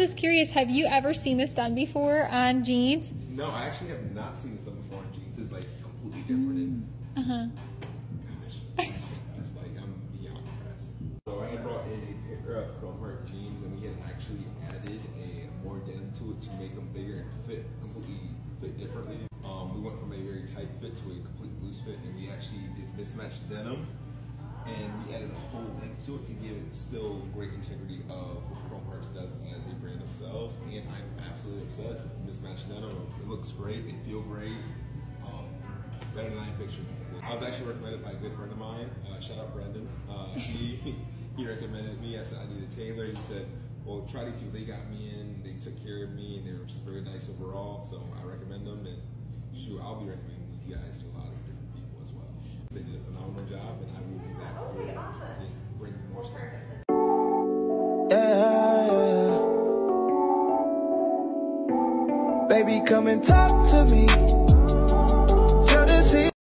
Just curious, have you ever seen this done before on jeans? No, I actually have not seen this done before on jeans. It's like completely different. And gosh, it's like I'm beyond impressed. So I had brought in a pair of chrome heart jeans, and we had actually added more denim to it to make them bigger and completely fit differently. We went from a very tight fit to a complete loose fit, and we actually did mismatched denim, and we added a whole length to it to give it still great integrity of what Chrome Hearts does as a brand themselves. And I'm absolutely obsessed with mismatched denim. It looks great, they feel great, better than I pictured. I was actually recommended by a good friend of mine. Shout out Brendan. He recommended me. I said I need a tailor. He said, well, try these two. They got me in. They took care of me, and they were just very nice overall. So I recommend them, and shoot, I'll be recommending you guys to a lot of different people as well. They did a phenomenal job, and I will be back for bringing more stuff. Yeah. Baby, come and talk to me.